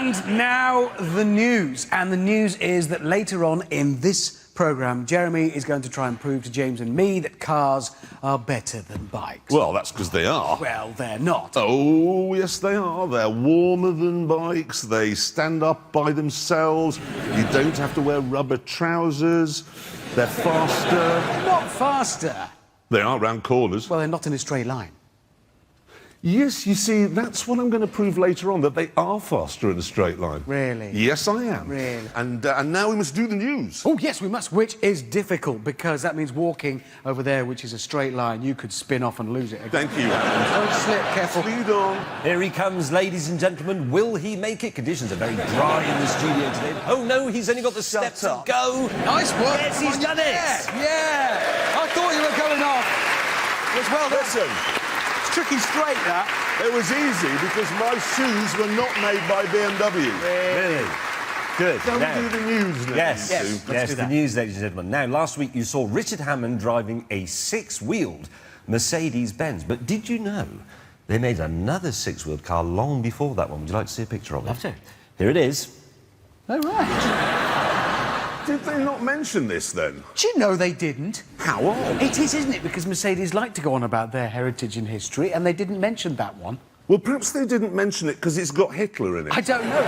And now the news. And the news is that later on in this programme, Jeremy is going to try and prove to James and me that cars are better than bikes. Well, that's because they are. Well, they're not. Oh, yes, they are. They're warmer than bikes. They stand up by themselves. You don't have to wear rubber trousers. They're faster. Not faster. They are round corners. Well, they're not in a straight line. Yes, you see, that's what I'm going to prove later on, that they are faster in a straight line. Really? Yes, I am. Really? And now we must do the news. Oh, yes, we must, which is difficult, because that means walking over there, which is a straight line, you could spin off and lose it again. Thank you, Hammond. Don't slip, careful. Lead on. Here he comes, ladies and gentlemen. Will he make it? Conditions are very dry in the studio today. Oh, no, he's only got the steps to go. Nice work. Yes, he's done it. Yeah. I thought you were going off. Yes, well, Listen. tricky straight, that. It was easy because my shoes were not made by BMW. Really? Good. Don't Now, do the news now. Yes, you yes, two. yes, do the that. news, ladies and gentlemen. Now, last week you saw Richard Hammond driving a six-wheeled Mercedes-Benz. But did you know they made another six-wheeled car long before that one? Would you like to see a picture of it? Love to. Here it is. Oh, right. Did they not mention this then? Do you know they didn't? How odd. It is, isn't it? Because Mercedes like to go on about their heritage and history, and they didn't mention that one. Well, perhaps they didn't mention it because it's got Hitler in it. I don't know.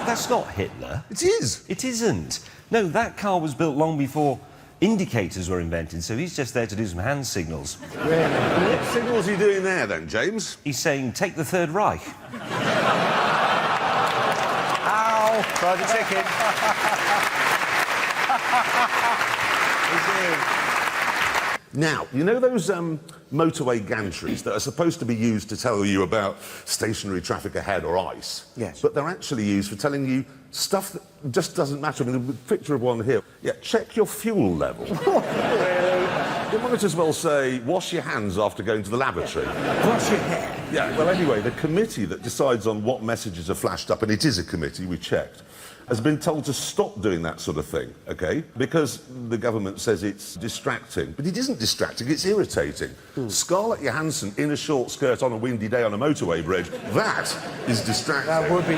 That's not Hitler. It is. It isn't. No, that car was built long before indicators were invented, so he's just there to do some hand signals. Really? What signals are you doing there then, James? He's saying, take the Third Reich. Ow! Try the chicken. Now, you know those motorway gantries that are supposed to be used to tell you about stationary traffic ahead or ice? Yes. But they're actually used for telling you stuff that just doesn't matter. I mean, the picture of one here. Yeah, check your fuel level. You might as well say, wash your hands after going to the lavatory. Brush your hair. Yeah, well, anyway, the committee that decides on what messages are flashed up, and it is a committee, we checked, has been told to stop doing that sort of thing, OK? Because the government says it's distracting. But it isn't distracting, it's irritating. Scarlett Johansson in a short skirt on a windy day on a motorway bridge, that is distracting. That would be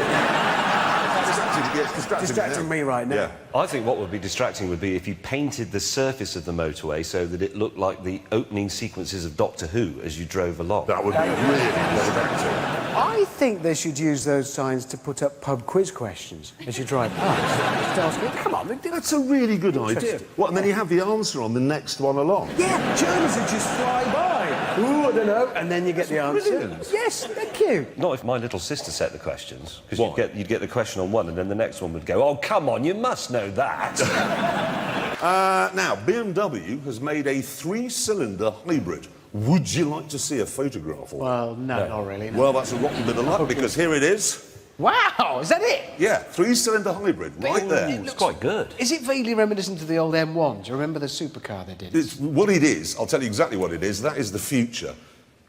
It's distracting me right now. Yeah. I think what would be distracting would be if you painted the surface of the motorway so that it looked like the opening sequences of Doctor Who as you drove along. That would be really distracting. I think they should use those signs to put up pub quiz questions as you drive past. Just ask them, come on, That's a really good idea. Interesting. What, and then you have the answer on the next one along? yeah, Germans would just fly by. Ooh, I don't know. And then you get the answer. brilliant. Yes, thank you. Not if my little sister set the questions, because Why? you'd get the question on one and then the next one would go, oh, come on, you must know that. Now, BMW has made a three-cylinder hybrid. Would you like to see a photograph of it? Well, no, not really. No. Well, that's a rotten bit of luck, because here it is. Wow, is that it? Yeah, three-cylinder hybrid, right there. It's quite good. Is it vaguely reminiscent of the old M1? Do you remember the supercar they did? It's, what it is, I'll tell you exactly what it is. That is the future.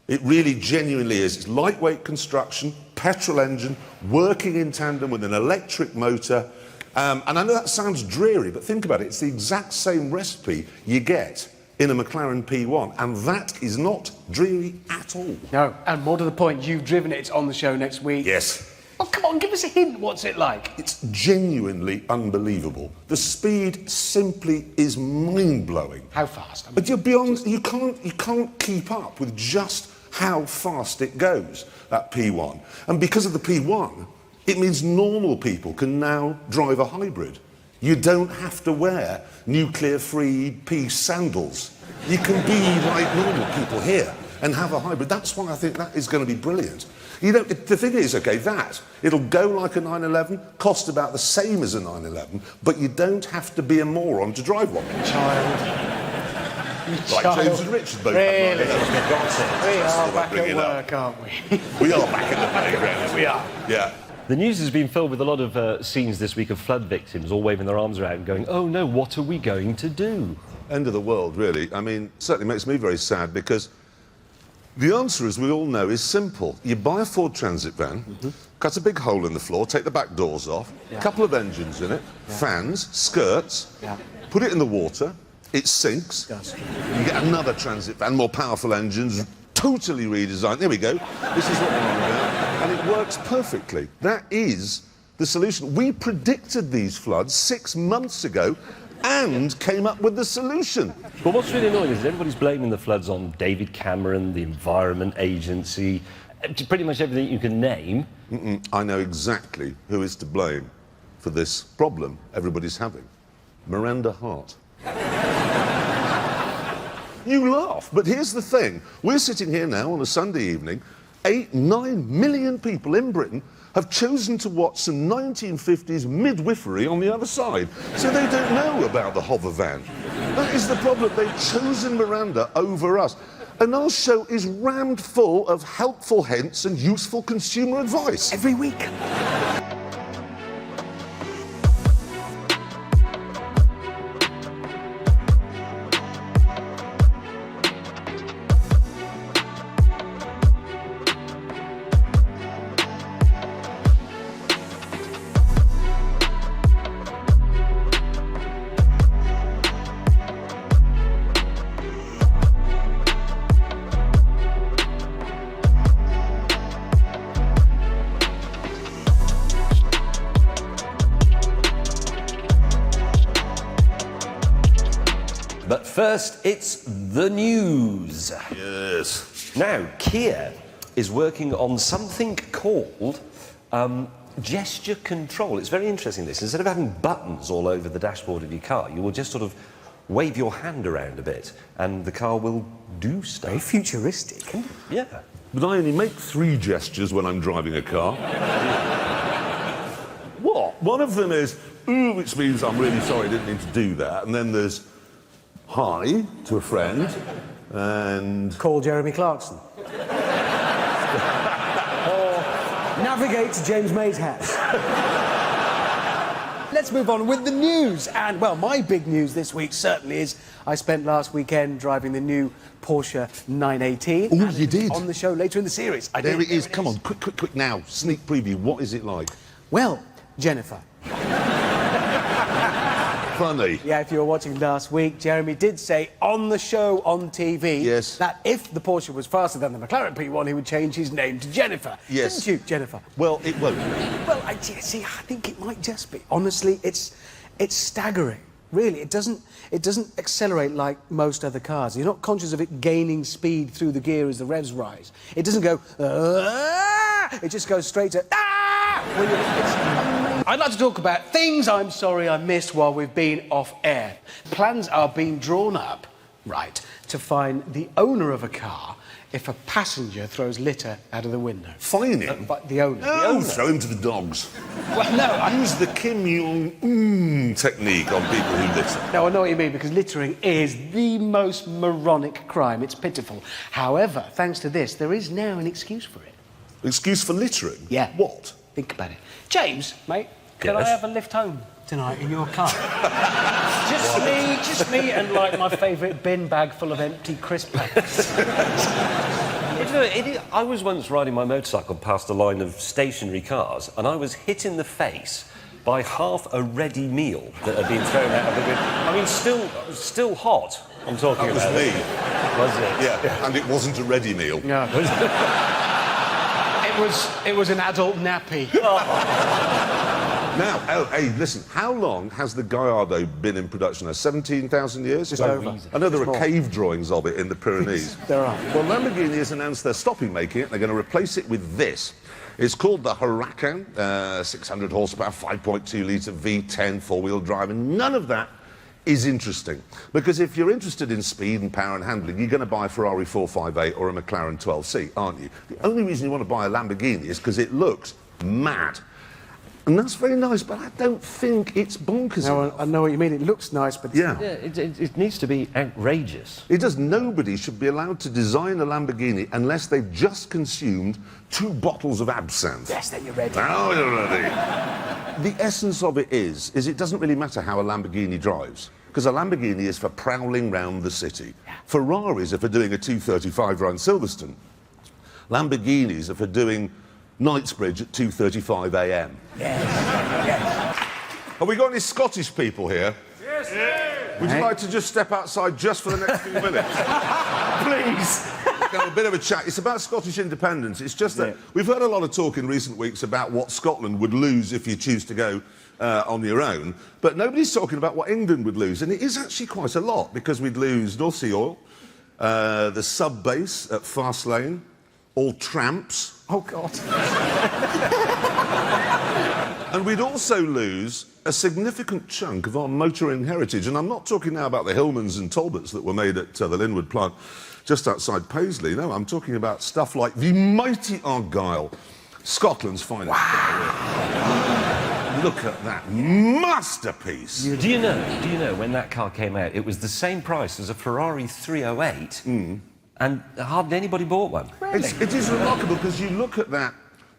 It really genuinely is. It's lightweight construction, petrol engine, working in tandem with an electric motor. And I know that sounds dreary, but think about it. It's the exact same recipe you get in a McLaren P1, and that is not dreary at all. No, and more to the point, you've driven it. It's on the show next week. Yes. Oh, come on, give us a hint. What's it like? It's genuinely unbelievable. The speed simply is mind-blowing. How fast? I mean, But you're beyond, you can't keep up with just how fast it goes, that P1. And because of the P1, it means normal people can now drive a hybrid. You don't have to wear nuclear-free peace sandals. You can be like normal people here and have a hybrid. That's why I think that is going to be brilliant. You know, the thing is, OK, it'll go like a 911, cost about the same as a 911, but you don't have to be a moron to drive one. Like James and Richard both Really? have We are what back I bring at it up. work, aren't we? We are back in the playground. We are. Yeah. The news has been filled with a lot of scenes this week of flood victims all waving their arms around and going, oh no, what are we going to do? End of the world, really. I mean, certainly makes me very sad because the answer, as we all know, is simple. You buy a Ford Transit van, cut a big hole in the floor, take the back doors off, a couple of engines in it, fans, skirts, put it in the water, it sinks. You get another Transit van, more powerful engines, totally redesigned. There we go. This is what we're on about. And it works perfectly. That is the solution. We predicted these floods 6 months ago and came up with the solution. But what's really annoying is everybody's blaming the floods on David Cameron, the Environment Agency, pretty much everything you can name. I know exactly who is to blame for this problem everybody's having. Miranda Hart. You laugh, but here's the thing. We're sitting here now on a Sunday evening. 8-9 million people in Britain have chosen to watch some 1950s midwifery on the other side. So they don't know about the hover van. That is the problem. They've chosen Miranda over us. And our show is rammed full of helpful hints and useful consumer advice. Every week. But first, it's the news. Yes. Now, Kia is working on something called gesture control. It's very interesting, this. Instead of having buttons all over the dashboard of your car, you will just sort of wave your hand around a bit and the car will do stuff. Very futuristic. Yeah. But I only make 3 gestures when I'm driving a car. What? One of them is, ooh, which means I'm really sorry, I didn't mean to do that. And then there's hi to a friend, and... Call Jeremy Clarkson. Or navigate to James May's house. Let's move on with the news. And, well, my big news this week certainly is I spent last weekend driving the new Porsche 918. Oh, you did? On the show later in the series. There it is. Come on, quick now. Sneak preview. What is it like? Well, Jennifer. Funny. Yeah, if you were watching last week, Jeremy did say on the show on TV yes, that if the Porsche was faster than the McLaren P1, he would change his name to Jennifer. Yes. Didn't you, Jennifer? Well, it won't. Well, I think it might just be. Honestly, it's staggering. Really, it doesn't accelerate like most other cars. You're not conscious of it gaining speed through the gear as the revs rise. It doesn't go, it just goes straight to, Well, it's amazing. I'd like to talk about things I'm sorry I missed while we've been off air. Plans are being drawn up, right, to fine the owner of a car if a passenger throws litter out of the window. Fine him? But the owner. No, the owner. throw him to the dogs. Well, no, Use the Kim Jong-un technique on people who litter. No, I know what you mean, because littering is the most moronic crime. It's pitiful. However, thanks to this, there is now an excuse for it. Excuse for littering? Yeah. What? Think about it. James, mate, can Yes? I have a lift home tonight in your car? just me and, like, my favourite bin bag full of empty crisp packets. I was once riding my motorcycle past a line of stationary cars and I was hit in the face by half a ready meal that had been thrown out of the window. I mean, still hot, I'm talking That was about. me. Was it? Yeah, and it wasn't a ready meal. No. It was an adult nappy. Now, hey, listen, how long has the Gallardo been in production now? 17,000 years? Just over. I know there Small. are cave drawings of it in the Pyrenees. There are. Well, Lamborghini has announced they're stopping making it. They're going to replace it with this. It's called the Huracan, 600 horsepower, 5.2 litre V10 four-wheel drive, and none of that is interesting. Because if you're interested in speed and power and handling, you're going to buy a Ferrari 458 or a McLaren 12C, aren't you? The only reason you want to buy a Lamborghini is because it looks mad. And that's very nice, but I don't think it's bonkers No, enough. I know what you mean. It looks nice, but... Yeah. Yeah, it needs to be outrageous. It does. Nobody should be allowed to design a Lamborghini unless they've just consumed 2 bottles of absinthe. Yes, then you're ready. Now you're ready. The essence of it is it doesn't really matter how a Lamborghini drives, because a Lamborghini is for prowling round the city. Ferraris are for doing a 235 round Silverstone. Lamborghinis are for doing Knightsbridge at 2:35 a.m. Yes. Yes. Have we got any Scottish people here? Yes, sir. Would you like to just step outside just for the next few minutes? Please. now, a bit of a chat. It's about Scottish independence. It's just that Yeah. we've heard a lot of talk in recent weeks about what Scotland would lose if you choose to go on your own, but nobody's talking about what England would lose, and it is actually quite a lot, because we'd lose North Sea oil, the sub-base at Fastlane, all tramps, Oh, God. and we'd also lose a significant chunk of our motoring heritage. And I'm not talking now about the Hillmans and Talbots that were made at the Linwood plant just outside Paisley. No, I'm talking about stuff like the mighty Argyll, Scotland's finest. Wow. Look at that masterpiece. Do you know, when that car came out, it was the same price as a Ferrari 308, and hardly anybody bought one. Really? It is remarkable, because you look at that,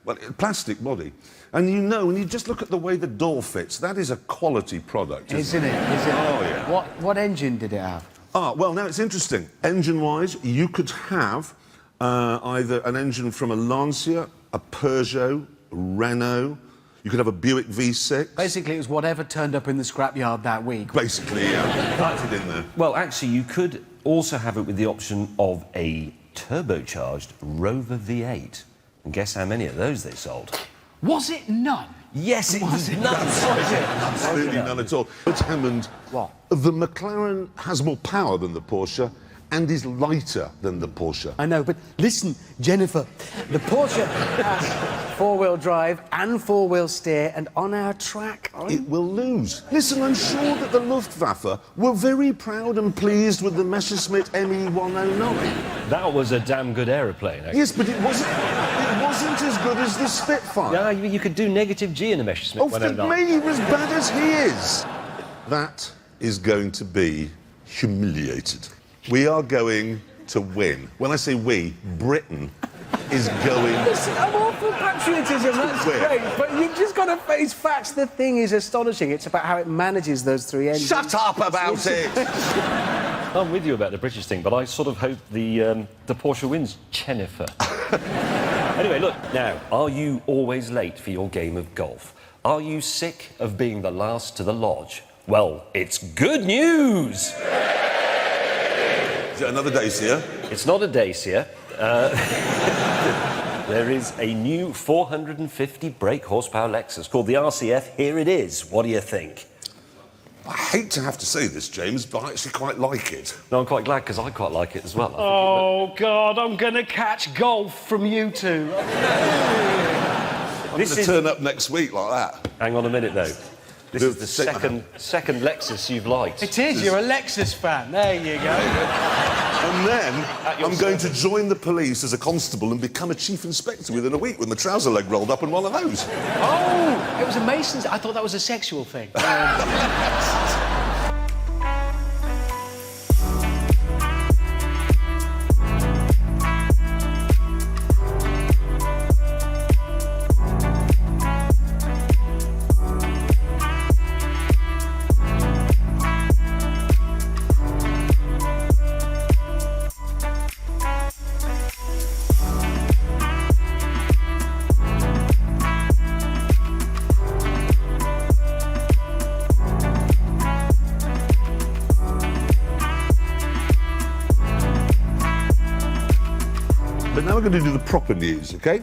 well, plastic body, and you know, when you just look at the way the door fits, that is a quality product, Isn't it? Oh, yeah. What engine did it have? Ah, well, now it's interesting. Engine-wise, you could have either an engine from a Lancia, a Peugeot, a Renault. You could have a Buick V6. Basically, it was whatever turned up in the scrapyard that week. Basically, yeah. Packed it in there. Well, actually, you could also have it with the option of a turbocharged Rover V8. And guess how many of those they sold? Was it none? Yes, it was nuts. Absolutely none at all. But Hammond, What? the McLaren has more power than the Porsche and is lighter than the Porsche. I know, but listen, Jennifer, the Porsche has four-wheel drive and four-wheel steer, and on our track, It will lose. Listen, I'm sure that the Luftwaffe were very proud and pleased with the Messerschmitt ME-109. That was a damn good aeroplane, actually. Yes, but it wasn't as good as the Spitfire. Yeah, you could do negative G in a Messerschmitt Oh, for 109. me, he was bad as he is. That is going to be humiliated. We are going to win. When I say we, Britain is going... Listen, I'm all for patriotism, that's Where? great, but you've just got to face facts. The thing is astonishing. It's about how it manages those three engines. Shut up about it! I'm with you about the British thing, but I sort of hope the Porsche wins, Jennifer. Anyway, look, now, are you always late for your game of golf? Are you sick of being the last to the lodge? Well, it's good news! Is it another Dacia? It's not a Dacia. There is a new 450 brake horsepower Lexus called the RCF. Here it is. What do you think? I hate to have to say this, James, but I actually quite like it. No, I'm quite glad, because I quite like it as well. Oh, God, I'm going to catch golf from you two. I'm going to turn up next week like that. Hang on a minute, though. This is the Sit down. second Lexus you've liked. It is, you're a Lexus fan. There you go. And then I'm going to join the police as a constable and become a chief inspector within a week with my trouser leg rolled up in one of those. Oh, it was a Mason's. I thought that was a sexual thing. But now we're going to do the proper news, OK?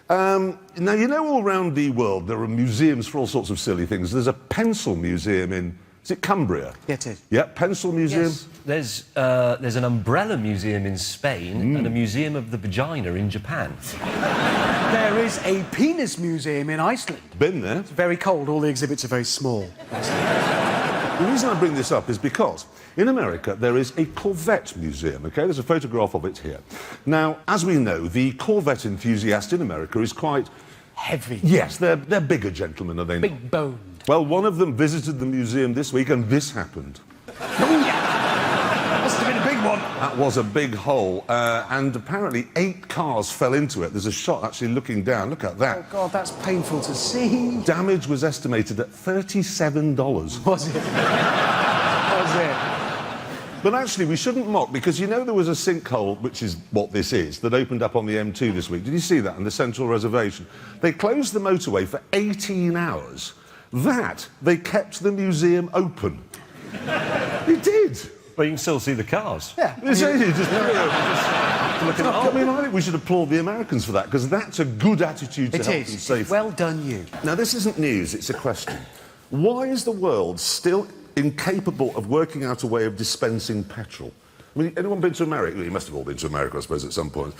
Now, you know, all around the world there are museums for all sorts of silly things. There's a pencil museum in, is it Cumbria? Yeah, it is. Yeah, pencil museum. Yes. There's an umbrella museum in Spain and a museum of the vagina in Japan. There is a penis museum in Iceland. Been there. It's very cold. All the exhibits are very small. The reason I bring this up is because in America there is a Corvette museum, OK? There's a photograph of it here. Now, as we know, the Corvette enthusiast in America is quite... Heavy. Yes, they're bigger gentlemen, are they not? Big boned. Well, one of them visited the museum this week and this happened. Must have been a big one. That was a big hole, and apparently 8 cars fell into it. There's a shot actually looking down. Look at that. Oh, God, that's painful to see. Damage was estimated at $37. Was it? Was it? But actually, we shouldn't mock, because you know there was a sinkhole, which is what this is, that opened up on the M2 this week. Did you see that, in the Central Reservation? They closed the motorway for 18 hours. That, they kept the museum open. They did. But you can still see the cars. Yeah. It's only just to look at I mean, I think we should applaud the Americans for that, because that's a good attitude to It health is. and safety. Well done, you. Now, this isn't news, it's a question. Why is the world still incapable of working out a way of dispensing petrol? I mean, anyone been to America? You must have all been to America, I suppose, at some point.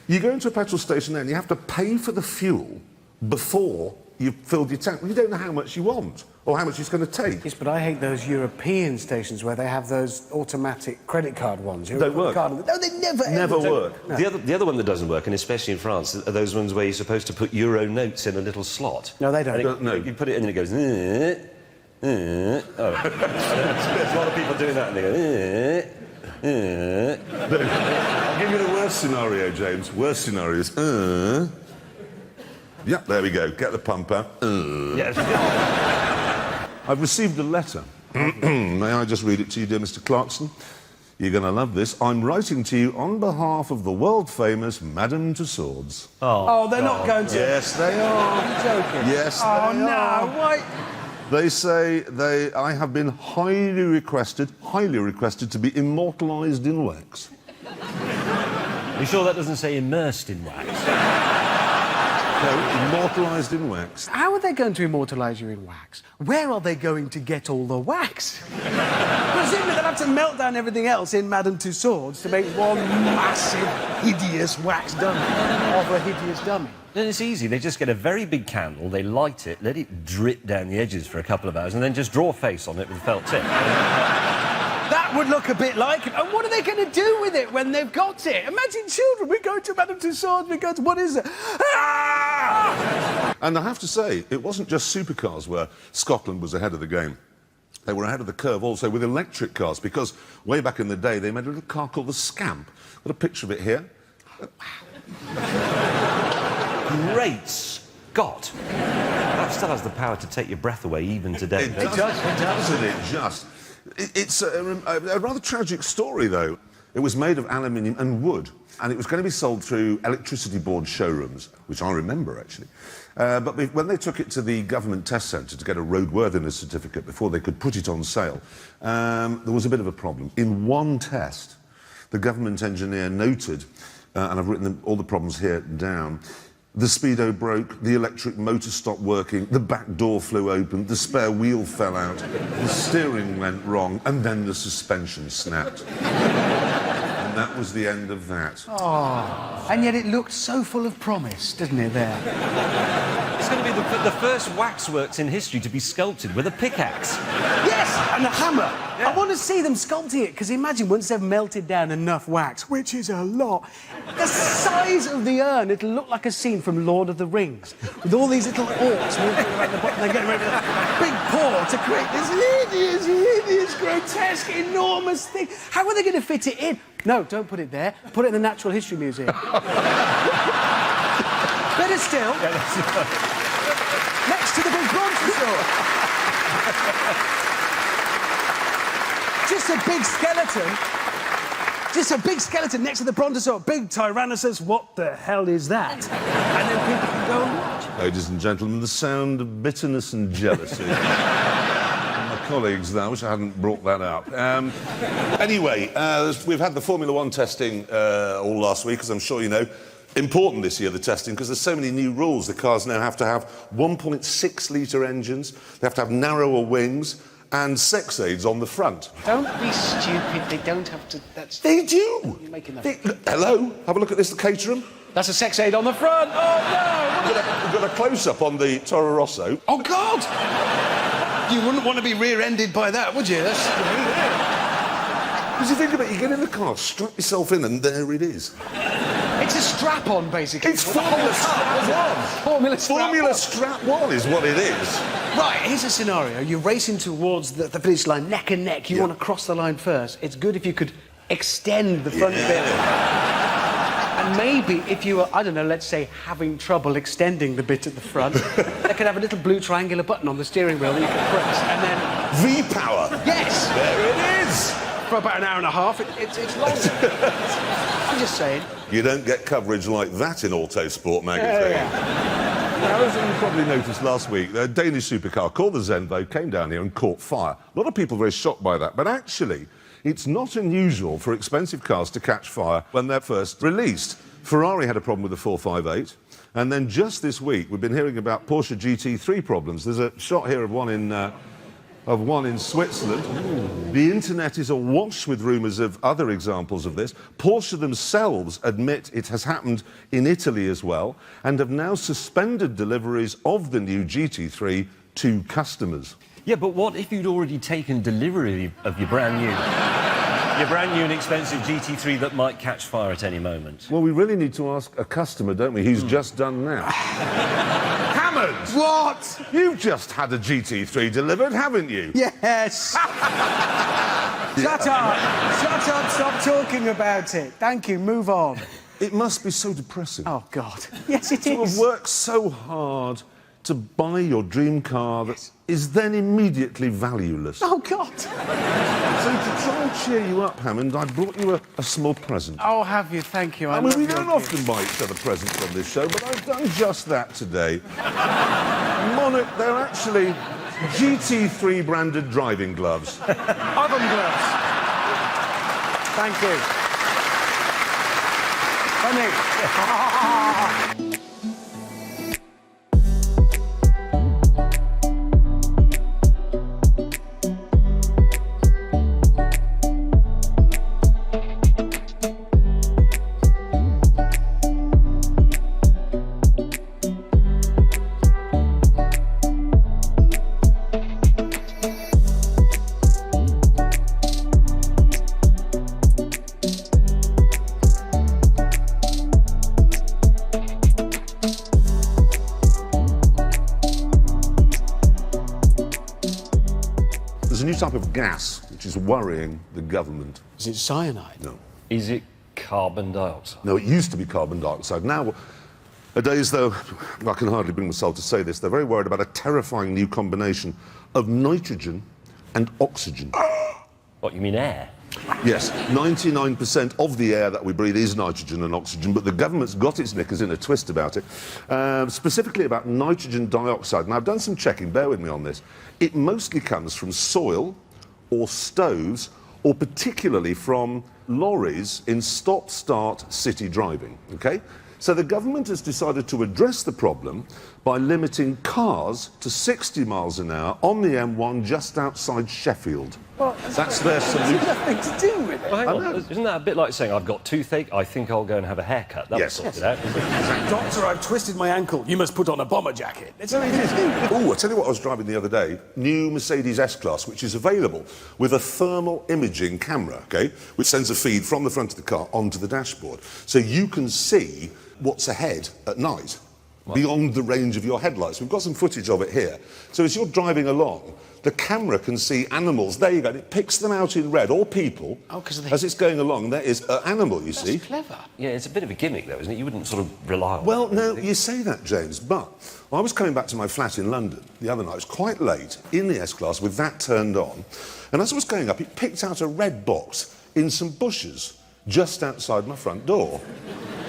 You go into a petrol station there and you have to pay for the fuel before you've filled your tank. You don't know how much you want or how much it's going to take. Yes, but I hate those European stations where they have those automatic credit card ones. Don't work. No, they never Never work. No. The other one that doesn't work, and especially in France, are those ones where you're supposed to put euro notes in a little slot. No, they don't. And No. You put it in and it goes... oh. There's a lot of people doing that, and they go... I'll give you the worst scenario, James. Worst scenario is... Yeah, there we go. Get the pump out. Yes. I've received a letter. May I just read it to you, dear Mr. Clarkson? You're going to love this. I'm writing to you on behalf of the world-famous Madame Tussauds. Oh, they're not going to... Yes, they are. You're joking. Yes, Oh, they no. are. Why? They say I have been highly requested to be immortalised in wax. You sure that doesn't say immersed in wax? No, immortalised in wax. How are they going to immortalise you in wax? Where are they going to get all the wax? Presumably they'll have to melt down everything else in Madame Tussauds to make one massive, hideous wax dummy of a hideous dummy. Then it's easy. They just get a very big candle, they light it, let it drip down the edges for a couple of hours, and then just draw a face on it with a felt tip. That would look a bit like it. And what are they going to do with it when they've got it? Imagine children. We go to Madame Tussauds, we go to... What is it? Ah! And I have to say, it wasn't just supercars where Scotland was ahead of the game. They were ahead of the curve also with electric cars, because way back in the day, they made a little car called the Scamp. Got a picture of it here. Great Scott! That still has the power to take your breath away even today. It doesn't it just? It's a rather tragic story, though. It was made of aluminium and wood, and it was going to be sold through electricity board showrooms, which I remember, actually. But when they took it to the government test centre to get a roadworthiness certificate before they could put it on sale, there was a bit of a problem. In one test, the government engineer noted, and I've written all the problems here down, the speedo broke, the electric motor stopped working, the back door flew open, the spare wheel fell out, the steering went wrong, and then the suspension snapped. And that was the end of that. Oh, and yet it looked so full of promise, didn't it, there? It's going to be the first waxworks in history to be sculpted with a pickaxe. Yes, and a hammer. I want to see them sculpting it, because imagine once they've melted down enough wax, which is a lot, the size of the urn, it'll look like a scene from Lord of the Rings, with all these little orcs moving around the bottom, they're getting ready with a big paw to create this hideous, grotesque, enormous thing. How are they going to fit it in? No, don't put it there. Put it in the Natural History Museum. Better still, next to the big brontosaurus. Just a big skeleton. Just a big skeleton next to the brontosaurus. Big Tyrannosaurus. What the hell is that? And then people can go and watch. Ladies and gentlemen, the sound of bitterness and jealousy. My colleagues, though, I wish I hadn't brought that up. Anyway, we've had the Formula One testing all last week, as I'm sure you know. Important this year, the testing, because there's so many new rules. The cars now have to have 1.6-litre engines, they have to have narrower wings, and sex aids on the front. Don't be stupid. They don't have to... That's... They do! You're making that... Hello? Have a look at this, the Caterham. That's a sex aid on the front. Oh, no! We've got a close-up on the Toro Rosso. Oh, God! You wouldn't want to be rear-ended by that, would you? That's... Because you think about it, you get in the car, strap yourself in, and there it is. It's a strap-on, basically. It's Formula Strap 1. Formula Strap 1 is what it is. Right, here's a scenario. You're racing towards the finish line, neck and neck. You want to cross the line first. It's good if you could extend the front bit. And maybe if you were, I don't know, let's say, having trouble extending the bit at the front, they could have a little blue triangular button on the steering wheel that you can press, and then... V-Power. Yes! There it is. For about an hour and a half, it's long. I'm just saying. You don't get coverage like that in Autosport magazine. Now, as you probably noticed last week, a Danish supercar called the Zenvo came down here and caught fire. A lot of people were very shocked by that, but actually, It's not unusual for expensive cars to catch fire when they're first released. Ferrari had a problem with the 458, and then just this week we've been hearing about Porsche GT3 problems. There's a shot here of one in Switzerland. The internet is awash with rumours of other examples of this. Porsche themselves admit it has happened in Italy as well, and have now suspended deliveries of the new GT3 to customers. Yeah, but what if you'd already taken delivery of your brand new and expensive GT3 that might catch fire at any moment? Well, we really need to ask a customer, don't we, who's just done that. Hammond! What? You've just had a GT3 delivered, haven't you? Yes. Shut up. Shut up. Stop talking about it. Thank you. Move on. It must be so depressing. Oh, God. Yes, it To have is. worked so hard to buy your dream car that is then immediately valueless. Oh, God. So to try and cheer you up, Hammond, I brought you a small present. Oh, have you? Thank you. I mean, love we your don't gift. often buy each other presents on this show, but I've done just that today. Monarch, they're actually GT3 branded driving gloves. Oven gloves. Thank you. Funny. There's a new type of gas which is worrying the government. Is it cyanide? No. Is it carbon dioxide? No, it used to be carbon dioxide. Nowadays, though, I can hardly bring myself to say this, they're very worried about a terrifying new combination of nitrogen and oxygen. What, you mean air? Yes, 99% of the air that we breathe is nitrogen and oxygen, but the government's got its knickers in a twist about it, specifically about nitrogen dioxide. And I've done some checking, bear with me on this. It mostly comes from soil or stoves, or particularly from lorries in stop-start city driving, OK? So the government has decided to address the problem by limiting cars to 60 miles an hour on the M1 just outside Sheffield. Well, That's their solution. nothing to do with it. Well, hang I on. know. Isn't that a bit like saying, I've got toothache, I think I'll go and have a haircut? That Yes. would sort it out. Doctor, I've twisted my ankle. You must put on a bomber jacket. It's Oh, I tell you what I was driving the other day. New Mercedes S-Class, which is available with a thermal imaging camera, OK, which sends a feed from the front of the car onto the dashboard. So you can see what's ahead at night, beyond the range of your headlights. We've got some footage of it here. So as you're driving along, the camera can see animals. There you go. It picks them out in red, or people. Oh, 'cause they... As it's going along, there is an animal, you see. That's clever. Yeah, it's a bit of a gimmick, though, isn't it? You wouldn't sort of rely on Well, it. no, you say that, James, but I was coming back to my flat in London the other night. It was quite late, in the S-Class, with that turned on. And as I was going up, it picked out a red box in some bushes just outside my front door.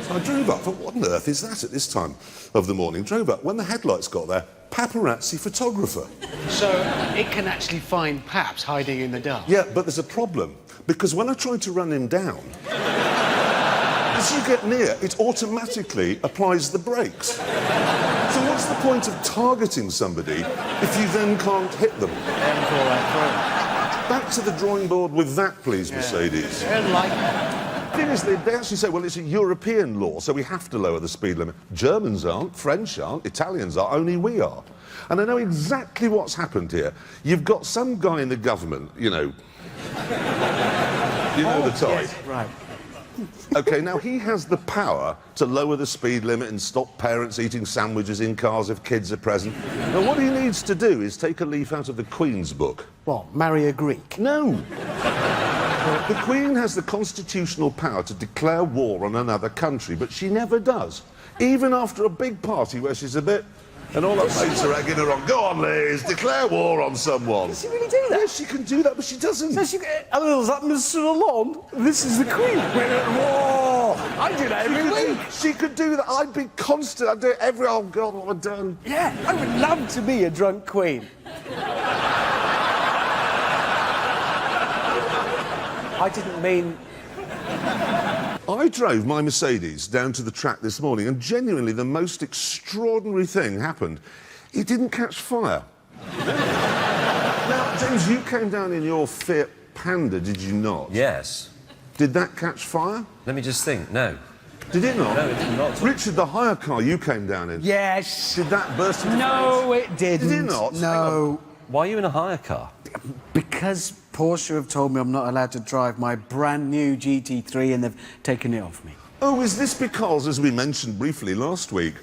So I drove up. Thought, what on earth is that at this time of the morning? Drove up. When the headlights got there, paparazzi photographer. So it can actually find Paps hiding in the dark. Yeah, but there's a problem, because when I tried to run him down, as you get near, it automatically applies the brakes. So what's the point of targeting somebody if you then can't hit them? Back to the drawing board with that, please, Mercedes. Like... The thing is, they actually say, well, it's a European law, so we have to lower the speed limit. Germans aren't, French aren't, Italians are, only we are. And I know exactly what's happened here. You've got some guy in the government, you know the type. Yes, right. OK, now he has the power to lower the speed limit and stop parents eating sandwiches in cars if kids are present. Now, what he needs to do is take a leaf out of the Queen's book. What, marry a Greek? No. The Queen has the constitutional power to declare war on another country, but she never does. Even after a big party where she's a bit... And all her mates are egging her on. Go on, Liz, declare war on someone. Does she really do that? Yes, she can do that, but she doesn't. So she... Hello, is that Mr. Lalonde? This is the Queen. We're at war. I do that every week. She could do that. I'd be constant. I'd do it every... Oh, God, what have I done? Yeah, I would love to be a drunk queen. I didn't mean... I drove my Mercedes down to the track this morning, and genuinely the most extraordinary thing happened. It didn't catch fire. Now, James, you came down in your Fiat Panda, did you not? Yes. Did that catch fire? Let me just think. No. Did it not? No, it did not. Richard, the hire car you came down in. Yes. Did that burst into No, flames? it didn't. Did it not? No. Why are you in a hire car? Because Porsche have told me I'm not allowed to drive my brand new GT3 and they've taken it off me. Oh, is this because, as we mentioned briefly last week,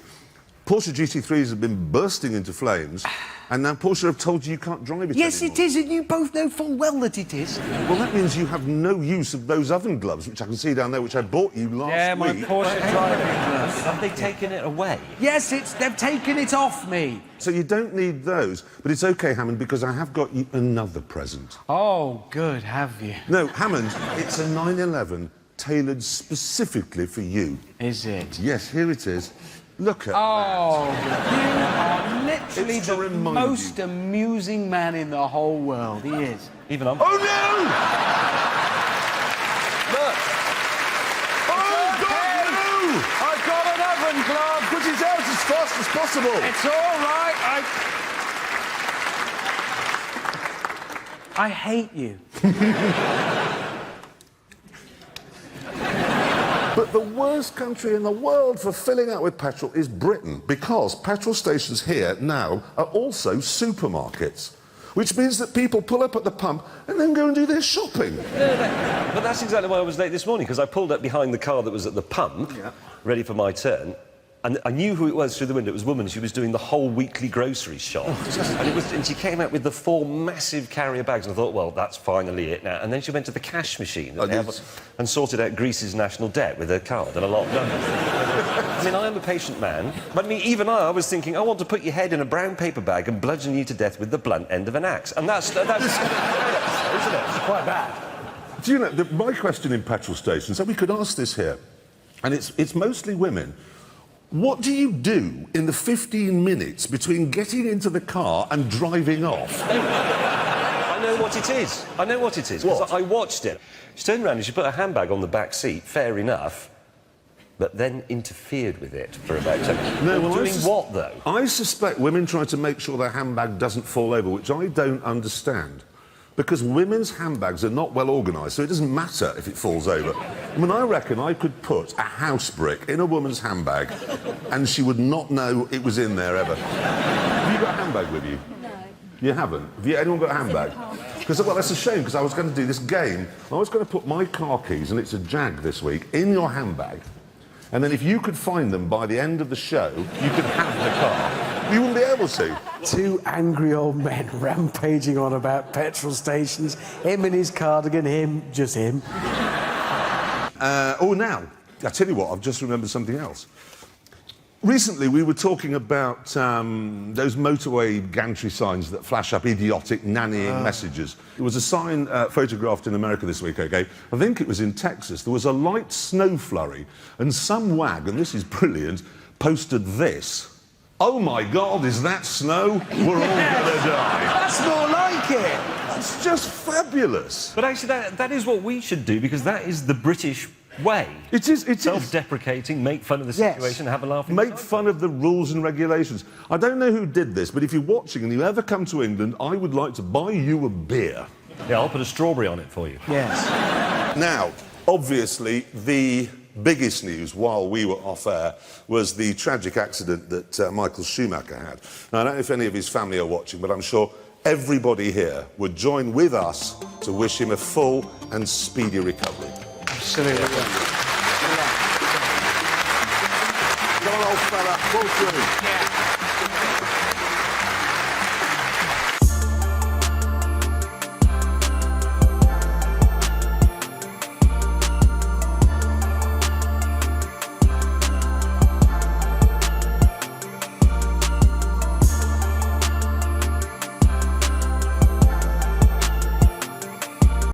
Porsche GT3s have been bursting into flames, and now Porsche have told you you can't drive it Yes, anymore? it is, and you both know full well that it is. Well, that means you have no use of those oven gloves, which I can see down there, which I bought you last Yeah, my week. Porsche driving gloves. Have they taken it away? Yes, they've taken it off me. So you don't need those. But it's OK, Hammond, because I have got you another present. Oh, good, have you? No, Hammond, it's a 911 tailored specifically for you. Is it? Yes, here it is. Look at Oh, you are literally It's to the remind most you. amusing man in the whole world. He is. Even I'm... that. Oh, no! Look! Oh, God, no! I've got an oven glove. Put it out as fast as possible. It's all right. I hate you. But the worst country in the world for filling up with petrol is Britain, because petrol stations here now are also supermarkets, which means that people pull up at the pump and then go and do their shopping. But that's exactly why I was late this morning, because I pulled up behind the car that was at the pump, ready for my turn, and I knew who it was through the window. It was a woman. She was doing the whole weekly grocery shop. And she came out with the 4 massive carrier bags, and I thought, well, that's finally it now. And then she went to the cash machine and sorted out Greece's national debt with her card, and a lot done. I mean, I am a patient man, but even I was thinking, I want to put your head in a brown paper bag and bludgeon you to death with the blunt end of an axe. And that's isn't it? It's quite bad. Do you know, my question in petrol stations, and we could ask this here, and it's mostly women. What do you do in the 15 minutes between getting into the car and driving off? I know what it is. I know what it is, because I watched it. She turned around and she put her handbag on the back seat, fair enough, but then interfered with it for about 10 minutes. No, well, doing what, though? I suspect women try to make sure their handbag doesn't fall over, which I don't understand. Because women's handbags are not well organised, so it doesn't matter if it falls over. I mean, I reckon I could put a house brick in a woman's handbag and she would not know it was in there ever. Have you got a handbag with you? No. You haven't? Have anyone got a handbag? Because, well, that's a shame, because I was going to do this game. I was going to put my car keys, and it's a Jag this week, in your handbag. And then if you could find them by the end of the show, you could have the car. You wouldn't be able to. 2 angry old men rampaging on about petrol stations. Him in his cardigan, him, just him. Now, I tell you what, I've just remembered something else. Recently, we were talking about those motorway gantry signs that flash up idiotic nannying messages. There was a sign photographed in America this week, OK? I think it was in Texas. There was a light snow flurry, and some wag, and this is brilliant, posted this. Oh, my God, is that snow? We're all gonna die. That's more like it. It's just fabulous. But actually, that is what we should do, because that is the British way. It is. Self-deprecating, make fun of the situation, have a laugh. Make fun of the rules and regulations. I don't know who did this, but if you're watching and you ever come to England, I would like to buy you a beer. Yeah, I'll put a strawberry on it for you. Yes. Now, obviously, the biggest news while we were off air was the tragic accident that Michael Schumacher had. Now, I don't know if any of his family are watching, but I'm sure everybody here would join with us to wish him a full and speedy recovery. Absolutely. Come on, old fella, pull through. Yeah.